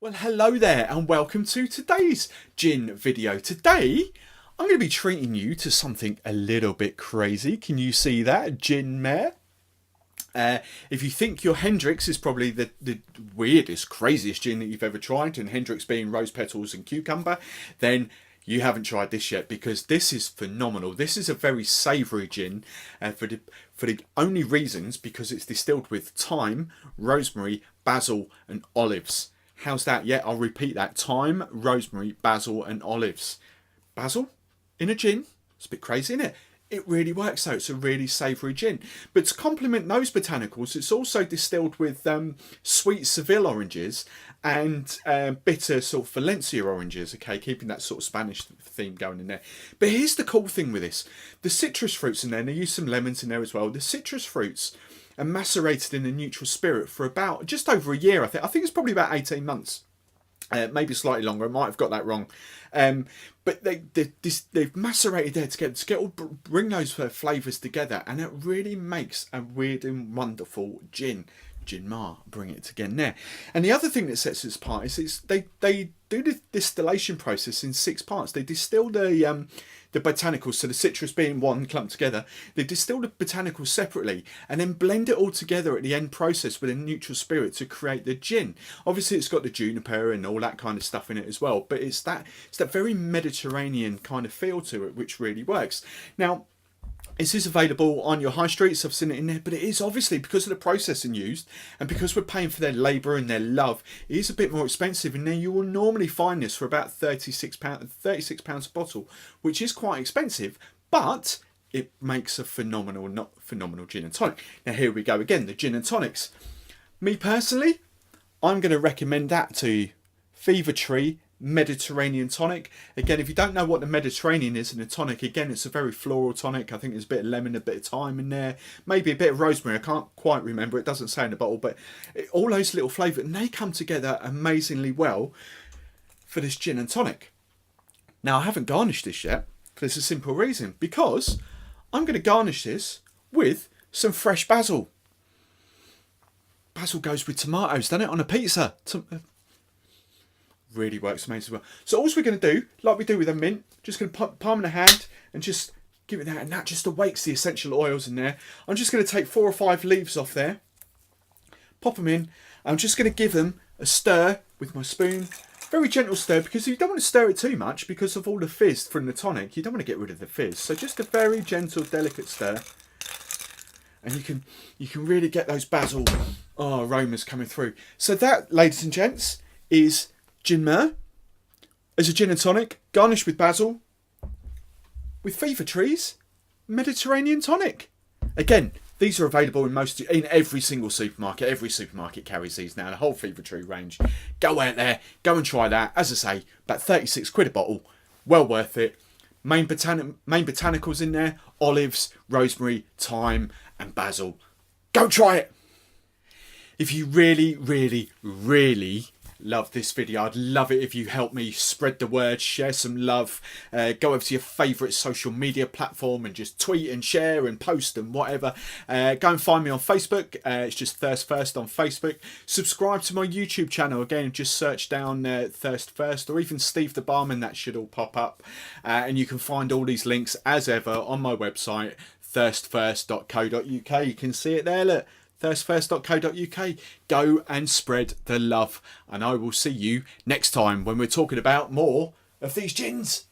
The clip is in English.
Well, hello there and welcome to today's gin video. Today, I'm going to be treating you to something a little bit crazy. Can you see that? Gin Mare. If you think your Hendricks is probably the weirdest, craziest gin that you've ever tried, and Hendricks being rose petals and cucumber, then you haven't tried this yet, because this is phenomenal. This is a very savoury gin for the only reasons because it's distilled with thyme, rosemary, basil and olives. How's that? Yeah, I'll repeat that. Thyme, rosemary, basil and olives. Basil in a gin? It's a bit crazy, isn't it? It really works though. It's a really savoury gin. But to complement those botanicals, it's also distilled with sweet Seville oranges and bitter sort of Valencia oranges. Okay, keeping that sort of Spanish theme going in there. But here's the cool thing with this. The citrus fruits in there, and they use some lemons in there as well. The citrus fruits are macerated in a neutral spirit for about just over a year, I think. I think it's probably about 18 months. Maybe slightly longer. I might have got that wrong. But they've macerated there to bring those flavours together, and it really makes a weird and wonderful gin. Gin Mare, bring it again there. And the other thing that sets it apart is they do the distillation process in 6 parts. They distill the botanicals, so the citrus being one clumped together. They distill the botanicals separately and then blend it all together at the end process with a neutral spirit to create the gin. Obviously it's got the juniper and all that kind of stuff in it as well, but it's that very Mediterranean kind of feel to it which really works. Now, this is available on your high streets. I've seen it in there, but it is obviously, because of the processing used and because we're paying for their labour and their love, it is a bit more expensive. And then you will normally find this for about £36 a bottle, which is quite expensive, but it makes a phenomenal gin and tonic. Now here we go again, the gin and tonics. Me personally, I'm going to recommend that to you. Fever Tree Mediterranean tonic. Again, if you don't know what the Mediterranean is in a tonic, again, it's a very floral tonic. I think there's a bit of lemon, a bit of thyme in there, maybe a bit of rosemary. I can't quite remember, it doesn't say in the bottle, but all those little flavours, and they come together amazingly well for this gin and tonic. Now, I haven't garnished this yet for this simple reason, because I'm going to garnish this with some fresh basil. Basil goes with tomatoes, doesn't it, on a pizza? Really works amazing well. So all we're going to do, like we do with a mint, just going to palm in the hand and just give it that, and that just awakes the essential oils in there. I'm just going to take 4 or 5 leaves off there, pop them in. I'm just going to give them a stir with my spoon, very gentle stir, because you don't want to stir it too much because of all the fizz from the tonic. You don't want to get rid of the fizz, so just a very gentle, delicate stir, and you can really get those basil aromas coming through. So that, ladies and gents, is Gin Mare as a gin and tonic, garnished with basil, with Fever Trees Mediterranean tonic. Again, these are available in every single supermarket. Every supermarket carries these now, the whole Fever Tree range. Go out there, go and try that. As I say, about 36 quid a bottle. Well worth it. Main botanicals in there: olives, rosemary, thyme and basil. Go try it. If you really, really, really love this video, I'd love it if you help me spread the word, share some love, go over to your favourite social media platform and just tweet and share and post and whatever. Go and find me on Facebook, it's just Thirst First on Facebook. Subscribe to my YouTube channel, again just search down Thirst First, or even Steve the Barman, that should all pop up. And you can find all these links as ever on my website, thirstfirst.co.uk. You can see it there, look, thirstfirst.co.uk. Go and spread the love, and I will see you next time when we're talking about more of these gins.